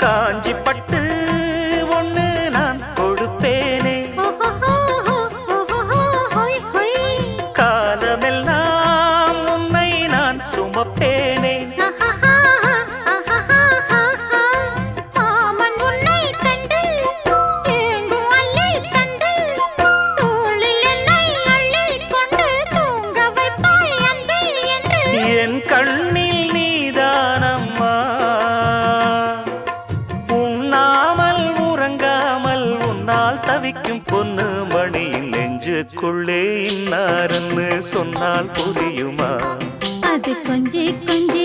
காஞ்சி பட்டு ஒண்ணு நான் கொடுப்பேனே காலமெல்லாம் உன்னை நான் சுமப்பேனே என் கண்ணில் நீதானம்மா உண்ணாமல் உறங்காமல் உன்னால் தவிக்கும் பொண்ணு மணியின் நெஞ்சுக்குள்ளே இன்னாருன்னு சொன்னால் புரியுமா அது கொஞ்சி கொஞ்சி